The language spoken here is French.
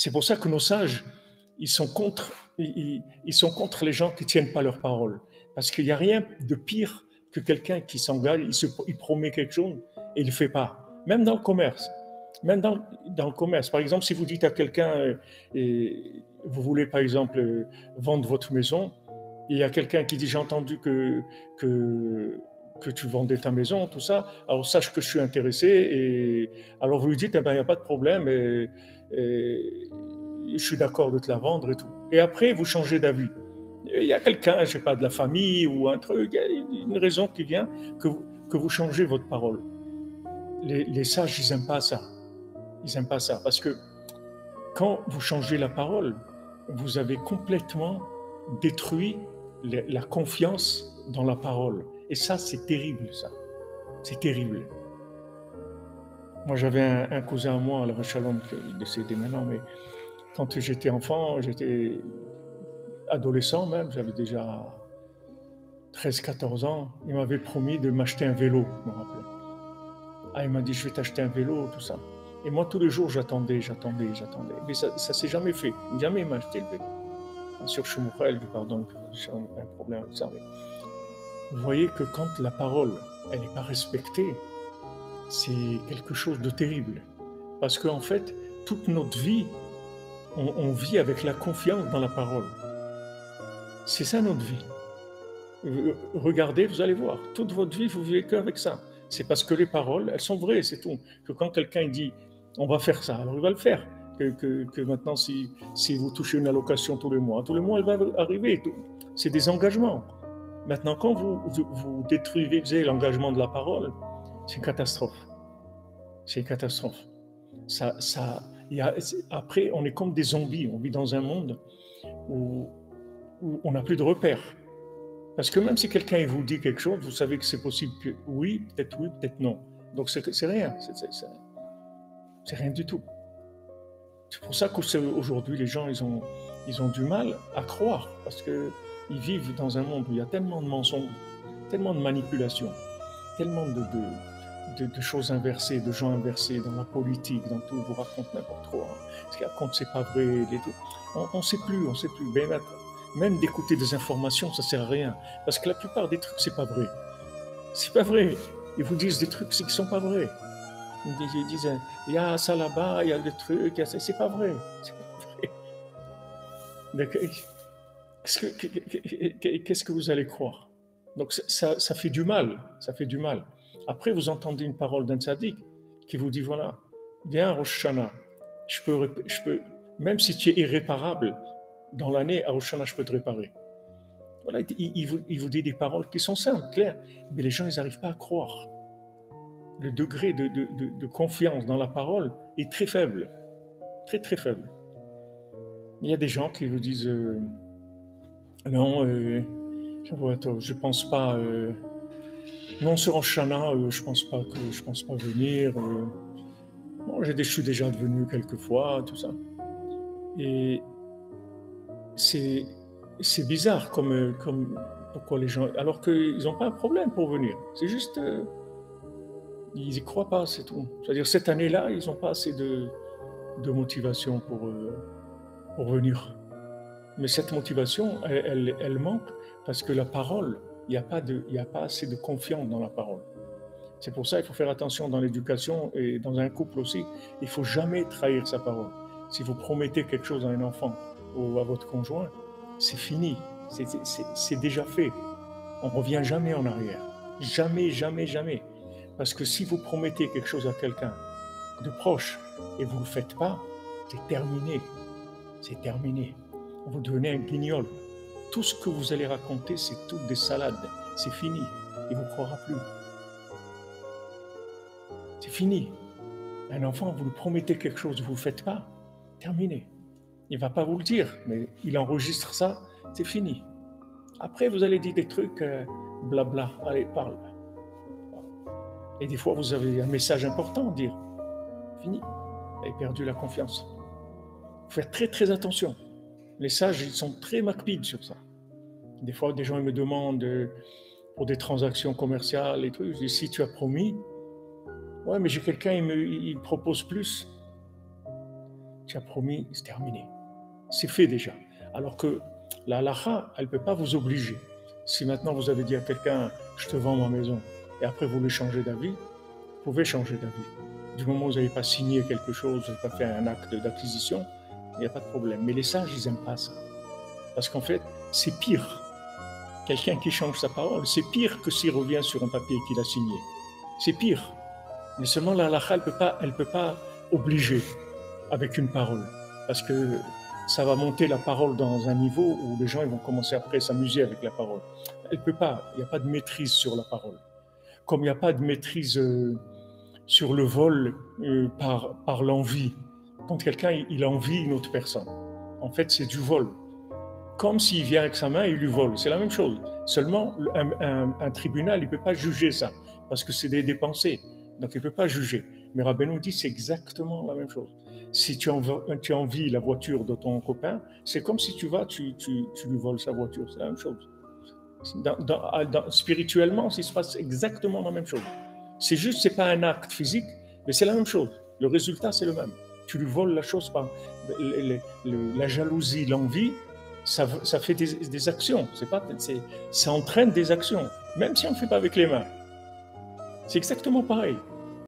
C'est pour ça que nos sages, ils sont contre les gens qui ne tiennent pas leur parole. Parce qu'il n'y a rien de pire que quelqu'un qui s'engage, il promet quelque chose et il ne le fait pas. Même dans le commerce. Même dans le commerce. Par exemple, si vous dites à quelqu'un, vous voulez par exemple vendre votre maison, et il y a quelqu'un qui dit j'ai entendu que, que tu vendais ta maison, tout ça, alors sache que je suis intéressé, et alors vous lui dites, eh ben, il n'y a pas de problème, et je suis d'accord de te la vendre et tout. Et après, vous changez d'avis. Il y a quelqu'un, je ne sais pas, de la famille ou un truc, il y a une raison qui vient que vous changez votre parole. Les sages, ils n'aiment pas ça. Ils n'aiment pas ça. Parce que quand vous changez la parole, vous avez complètement détruit la confiance dans la parole. Et ça, c'est terrible, ça. C'est terrible. Moi, j'avais un cousin à moi, le Shalom, qui est décédé maintenant, mais quand j'étais enfant, j'étais adolescent même, j'avais déjà 13-14 ans, il m'avait promis de m'acheter un vélo, je me rappelle. Ah, il m'a dit, je vais t'acheter un vélo, tout ça. Et moi, tous les jours, j'attendais. Mais ça ne s'est jamais fait. Jamais il m'a acheté le vélo. Bien sûr, je suis Mourel, pardon, j'ai un problème avec ça. Mais vous voyez que quand la parole, elle n'est pas respectée, c'est quelque chose de terrible. Parce qu'en fait, toute notre vie, on vit avec la confiance dans la parole. C'est ça notre vie. Regardez, vous allez voir, toute votre vie, vous vivez qu'avec ça. C'est parce que les paroles, elles sont vraies, c'est tout. Que quand quelqu'un dit, on va faire ça, alors il va le faire. Que maintenant, si vous touchez une allocation tous les mois, elle va arriver. C'est des engagements. Maintenant, quand vous détruisez l'engagement de la parole, c'est une catastrophe. C'est une catastrophe. Après, on est comme des zombies. On vit dans un monde où on n'a plus de repères. Parce que même si quelqu'un vous dit quelque chose, vous savez que c'est possible que oui, peut-être non. Donc c'est rien, c'est rien du tout. C'est pour ça qu'aujourd'hui les gens ils ont du mal à croire parce que ils vivent dans un monde où il y a tellement de mensonges, tellement de manipulations, tellement de choses inversées, de gens inversés dans la politique, dans tout, ils vous racontent n'importe quoi. Ce qu'ils racontent c'est pas vrai. On ne sait plus. Ben, même d'écouter des informations, ça sert à rien. Parce que la plupart des trucs, c'est pas vrai. C'est pas vrai. Ils vous disent des trucs qui sont pas vrais. Ils disent, il y a ça là-bas, il y a des trucs, c'est pas vrai. C'est pas vrai. Qu'est-ce que vous allez croire? Donc ça fait du mal. Ça fait du mal. Après, vous entendez une parole d'un tzaddik qui vous dit, voilà, viens Rosh Hashanah, même si tu es irréparable, dans l'année, à Rosh Hashanah, je peux te réparer. Voilà, il vous dit des paroles qui sont simples, claires, mais les gens, ils n'arrivent pas à croire. Le degré de confiance dans la parole est très faible, très très faible. Il y a des gens qui vous disent non, je pense pas, non sur Rosh Hashanah, je pense pas venir. Bon, je suis déjà venu quelques fois, tout ça. Et c'est c'est bizarre comme pourquoi les gens, alors qu'ils n'ont pas un problème pour venir. C'est juste ils y croient pas, c'est tout. C'est-à-dire cette année-là, ils n'ont pas assez de motivation pour venir. Mais cette motivation, elle manque parce que la parole, il y a pas assez de confiance dans la parole. C'est pour ça qu'il faut faire attention dans l'éducation et dans un couple aussi. Il ne faut jamais trahir sa parole. Si vous promettez quelque chose à un enfant ou à votre conjoint, c'est fini. C'est déjà fait. On ne revient jamais en arrière. Jamais, jamais, jamais. Parce que si vous promettez quelque chose à quelqu'un de proche et vous ne le faites pas, c'est terminé. C'est terminé. Vous devenez un guignol. Tout ce que vous allez raconter, c'est toutes des salades. C'est fini. Il ne vous croira plus. C'est fini. Un enfant, vous lui promettez quelque chose, vous ne le faites pas, terminé. Il ne va pas vous le dire, mais il enregistre ça, c'est fini. Après, vous allez dire des trucs, blabla, allez, parle. Et des fois, vous avez un message important à dire. Fini. Vous avez perdu la confiance. Il faut faire très, très attention. Les sages, ils sont très macpides sur ça. Des fois, des gens ils me demandent pour des transactions commerciales et trucs. Je dis, si tu as promis, ouais, mais j'ai quelqu'un, il me propose plus. tu as promis, c'est terminé. C'est fait déjà. Alors que la halakha, elle ne peut pas vous obliger. Si maintenant vous avez dit à quelqu'un, je te vends ma maison, et après vous voulez changer d'avis, vous pouvez changer d'avis. Du moment où vous n'avez pas signé quelque chose, vous n'avez pas fait un acte d'acquisition, il n'y a pas de problème. Mais les sages, ils n'aiment pas ça. Parce qu'en fait, c'est pire. Quelqu'un qui change sa parole, c'est pire que s'il revient sur un papier qu'il a signé. C'est pire. Mais seulement la halakha, elle peut pas obliger avec une parole. Parce que ça va monter la parole dans un niveau où les gens ils vont commencer après à s'amuser avec la parole. Elle peut pas, il n'y a pas de maîtrise sur la parole. Comme il n'y a pas de maîtrise sur le vol par l'envie. Quand quelqu'un il envie une autre personne, en fait c'est du vol. Comme s'il vient avec sa main et il lui vole, c'est la même chose. Seulement un tribunal il ne peut pas juger ça, parce que c'est des pensées, donc il ne peut pas juger. Mais Rabbeinu dit c'est exactement la même chose. Si tu envies la voiture de ton copain, c'est comme si tu lui voles sa voiture, c'est la même chose. Spirituellement, il se passe exactement la même chose. C'est juste, c'est pas un acte physique, mais c'est la même chose. Le résultat, c'est le même. Tu lui voles la chose par la jalousie, l'envie, ça fait des actions. Ça entraîne des actions, même si on ne fait pas avec les mains. C'est exactement pareil.